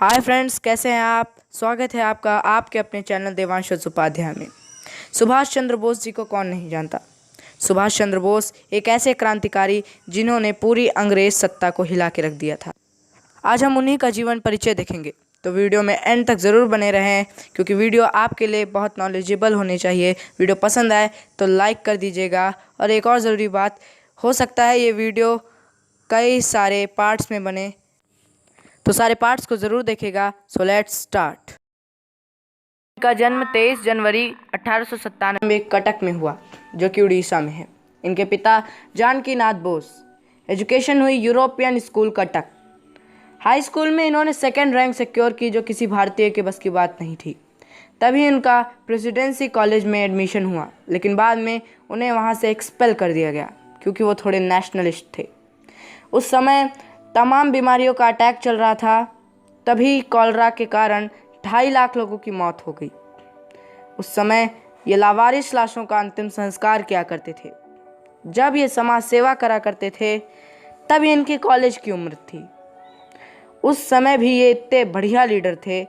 Hi friends, कैसे हैं आप। स्वागत है आपका आपके अपने चैनल देवांश उपाध्याय में। सुभाष चंद्र बोस जी को कौन नहीं जानता। सुभाष चंद्र बोस एक ऐसे क्रांतिकारी जिन्होंने पूरी अंग्रेज सत्ता को हिला के रख दिया था। आज हम उन्हीं का जीवन परिचय देखेंगे, तो वीडियो में एंड तक ज़रूर बने रहें क्योंकि वीडियो आपके लिए बहुत नॉलेजेबल होनी चाहिए। वीडियो पसंद आए तो लाइक कर दीजिएगा। और एक और ज़रूरी बात, हो सकता है ये वीडियो कई सारे पार्ट्स में बने, तो सारे पार्ट्स को ज़रूर देखेगा। So let's start. इनका जन्म 23 जनवरी 1897 कटक में हुआ, जो कि उड़ीसा में है। इनके पिता जानकी नाथ बोस। एजुकेशन हुई European school Cuttack. High school में इन्होंने सेकेंड रैंक सिक्योर की, जो किसी भारतीय के बस की बात नहीं थी। तभी उनका प्रेसिडेंसी कॉलेज में एडमिशन हुआ, लेकिन बाद में उन्हें वहाँ से एक्सपेल कर दिया गया क्योंकि वो थोड़े नेशनलिस्ट थे। उस समय तमाम बीमारियों का अटैक चल रहा था। तभी कॉलरा के कारण 2.5 लाख लोगों की मौत हो गई। उस समय ये लावारिस लाशों का अंतिम संस्कार किया करते थे। जब ये समाज सेवा करा करते थे तब इनकी कॉलेज की उम्र थी। उस समय भी ये इतने बढ़िया लीडर थे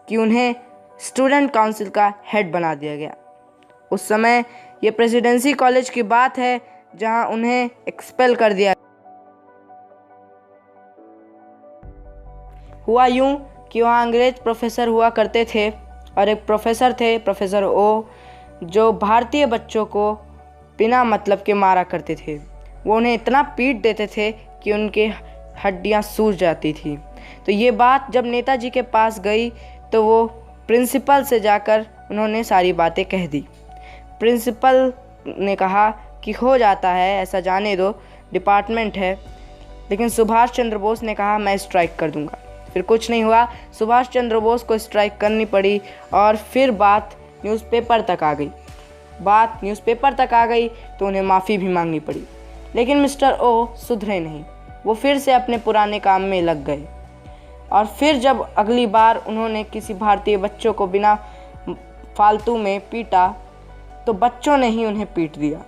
कि उन्हें स्टूडेंट काउंसिल का हेड बना दिया गया। उस समय ये प्रेसिडेंसी कॉलेज की बात है जहां उन्हें एक्सपेल कर दिया। हुआ यूं कि वहाँ अंग्रेज प्रोफेसर हुआ करते थे और एक प्रोफेसर थे, प्रोफेसर ओ, जो भारतीय बच्चों को बिना मतलब के मारा करते थे। वो उन्हें इतना पीट देते थे कि उनके हड्डियाँ सूज जाती थी। तो ये बात जब नेताजी के पास गई तो वो प्रिंसिपल से जाकर उन्होंने सारी बातें कह दी। प्रिंसिपल ने कहा कि हो जाता है, ऐसा जाने दो, डिपार्टमेंट है। लेकिन सुभाष चंद्र बोस ने कहा मैं स्ट्राइक कर दूंगा। फिर कुछ नहीं हुआ, सुभाष चंद्र बोस को स्ट्राइक करनी पड़ी और फिर बात न्यूज़पेपर तक आ गई तो उन्हें माफ़ी भी मांगनी पड़ी। लेकिन मिस्टर ओ सुधरे नहीं। वो फिर से अपने पुराने काम में लग गए। और फिर जब अगली बार उन्होंने किसी भारतीय बच्चों को बिना फालतू में पीटा तो बच्चों ने ही उन्हें पीट दिया।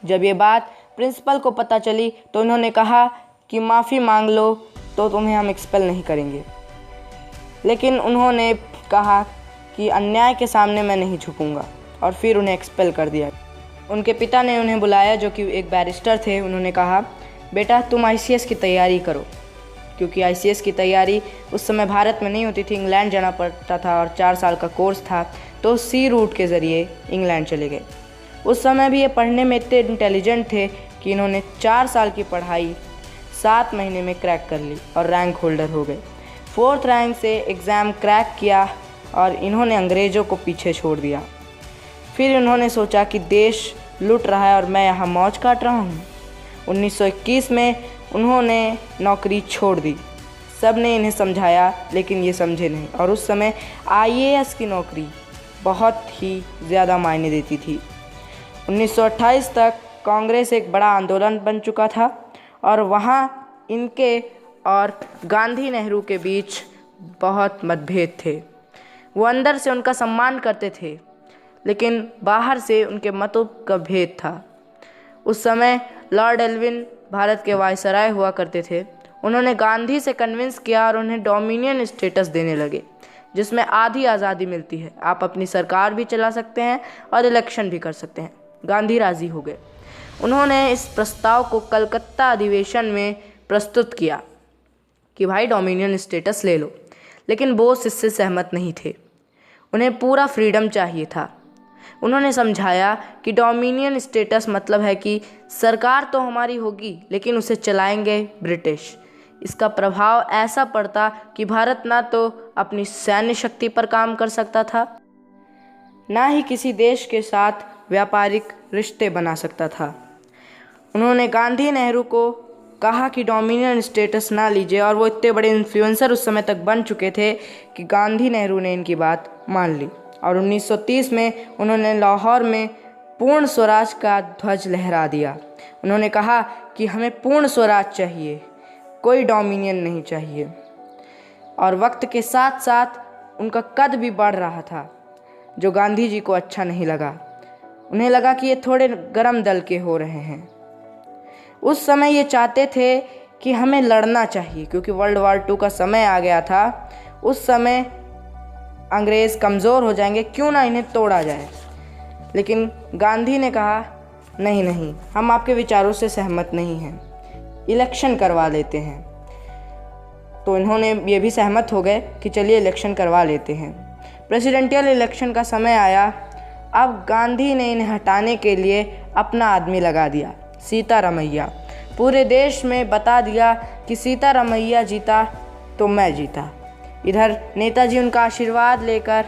जब ये बात प्रिंसिपल को पता चली तो उन्होंने कहा कि माफ़ी मांग लो तो तुम्हें हम एक्सपेल नहीं करेंगे। लेकिन उन्होंने कहा कि अन्याय के सामने मैं नहीं झुकूंगा, और फिर उन्हें एक्सपेल कर दिया। उनके पिता ने उन्हें बुलाया, जो कि एक बैरिस्टर थे। उन्होंने कहा बेटा तुम आईसीएस की तैयारी करो, क्योंकि आईसीएस की तैयारी उस समय भारत में नहीं होती थी, इंग्लैंड जाना पड़ता था और 4 साल का कोर्स था। तो सी रूट के ज़रिए इंग्लैंड चले गए। उस समय भी ये पढ़ने में इतने इंटेलिजेंट थे कि इन्होंने 4 साल की पढ़ाई 7 महीने में क्रैक कर ली और रैंक होल्डर हो गए। 4th रैंक से एग्ज़ाम क्रैक किया और इन्होंने अंग्रेज़ों को पीछे छोड़ दिया। फिर उन्होंने सोचा कि देश लूट रहा है और मैं यहाँ मौज काट रहा हूँ। 1921 में उन्होंने नौकरी छोड़ दी। सब ने इन्हें समझाया लेकिन ये समझे नहीं। और उस समय आईएएस की नौकरी बहुत ही ज़्यादा मायने देती थी। 1928 तक कांग्रेस एक बड़ा आंदोलन बन चुका था और वहाँ इनके और गांधी नेहरू के बीच बहुत मतभेद थे। वो अंदर से उनका सम्मान करते थे, लेकिन बाहर से उनके मतों का भेद था। उस समय लॉर्ड एल्विन भारत के वायसराय हुआ करते थे। उन्होंने गांधी से कन्विंस किया और उन्हें डोमिनियन स्टेटस देने लगे, जिसमें आधी आज़ादी मिलती है। आप अपनी सरकार भी चला सकते हैं और इलेक्शन भी कर सकते हैं। गांधी राज़ी हो गए। उन्होंने इस प्रस्ताव को कलकत्ता अधिवेशन में प्रस्तुत किया कि भाई डोमिनियन स्टेटस ले लो। लेकिन बोस इससे सहमत नहीं थे। उन्हें पूरा फ्रीडम चाहिए था। उन्होंने समझाया कि डोमिनियन स्टेटस मतलब है कि सरकार तो हमारी होगी लेकिन उसे चलाएंगे ब्रिटिश। इसका प्रभाव ऐसा पड़ता कि भारत ना तो अपनी सैन्य शक्ति पर काम कर सकता था, ना ही किसी देश के साथ व्यापारिक रिश्ते बना सकता था। उन्होंने गांधी नेहरू को कहा कि डोमिनियन स्टेटस ना लीजिए, और वो इतने बड़े इन्फ्लुएंसर उस समय तक बन चुके थे कि गांधी नेहरू ने इनकी बात मान ली। और 1930 में उन्होंने लाहौर में पूर्ण स्वराज का ध्वज लहरा दिया। उन्होंने कहा कि हमें पूर्ण स्वराज चाहिए, कोई डोमिनियन नहीं चाहिए। और वक्त के साथ साथ उनका कद भी बढ़ रहा था, जो गांधी जी को अच्छा नहीं लगा। उन्हें लगा कि ये थोड़े गरम दल के हो रहे हैं। उस समय ये चाहते थे कि हमें लड़ना चाहिए, क्योंकि वर्ल्ड वार 2 का समय आ गया था। उस समय अंग्रेज़ कमज़ोर हो जाएंगे, क्यों ना इन्हें तोड़ा जाए। लेकिन गांधी ने कहा नहीं नहीं, हम आपके विचारों से सहमत नहीं हैं, इलेक्शन करवा लेते हैं। तो इन्होंने ये भी सहमत हो गए कि चलिए इलेक्शन करवा लेते हैं। प्रेसिडेंशियल इलेक्शन का समय आया। अब गांधी ने इन्हें हटाने के लिए अपना आदमी लगा दिया, सीतारामैया। पूरे देश में बता दिया कि सीतारामैया जीता तो मैं जीता। इधर नेताजी उनका आशीर्वाद लेकर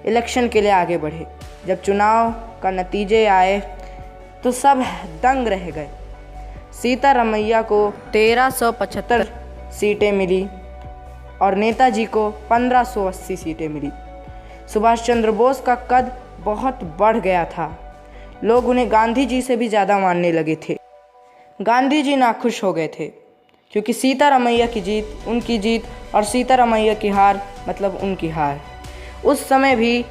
इलेक्शन के लिए आगे बढ़े। जब चुनाव का नतीजे आए तो सब दंग रह गए। सीतारामैया को 1375 सीटें मिली और नेताजी को 1580 सीटें मिली। सुभाष चंद्र बोस का कद बहुत बढ़ गया था। लोग उन्हें गांधी जी से भी ज़्यादा मानने लगे थे। गांधी जी नाखुश हो गए थे, क्योंकि सीतारामैया की जीत उनकी जीत और सीतारामैया की हार मतलब उनकी हार। उस समय भी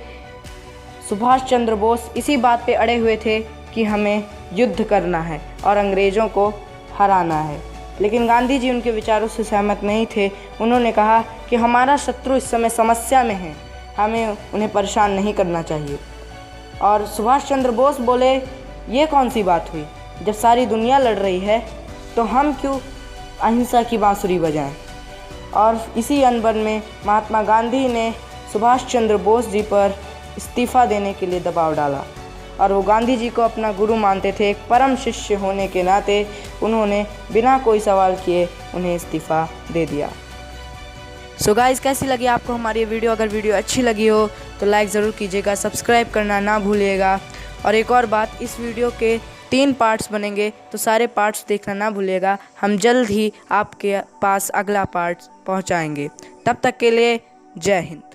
सुभाष चंद्र बोस इसी बात पे अड़े हुए थे कि हमें युद्ध करना है और अंग्रेज़ों को हराना है। लेकिन गांधी जी उनके विचारों से सहमत नहीं थे। उन्होंने कहा कि हमारा शत्रु इस समय समस्या में है, हमें उन्हें परेशान नहीं करना चाहिए। और सुभाष चंद्र बोस बोले, ये कौन सी बात हुई, जब सारी दुनिया लड़ रही है तो हम क्यों अहिंसा की बांसुरी बजाएं। और इसी अनबन में महात्मा गांधी ने सुभाष चंद्र बोस जी पर इस्तीफ़ा देने के लिए दबाव डाला। और वो गांधी जी को अपना गुरु मानते थे। एक परम शिष्य होने के नाते उन्होंने बिना कोई सवाल किए उन्हें इस्तीफ़ा दे दिया। सो गाइस, कैसी लगी आपको हमारी ये वीडियो? अगर वीडियो अच्छी लगी हो तो लाइक ज़रूर कीजिएगा, सब्सक्राइब करना ना भूलिएगा। और एक और बात, इस वीडियो के 3 पार्ट्स बनेंगे, तो सारे पार्ट्स देखना ना भूलिएगा। हम जल्द ही आपके पास अगला पार्ट पहुंचाएंगे। तब तक के लिए जय हिंद।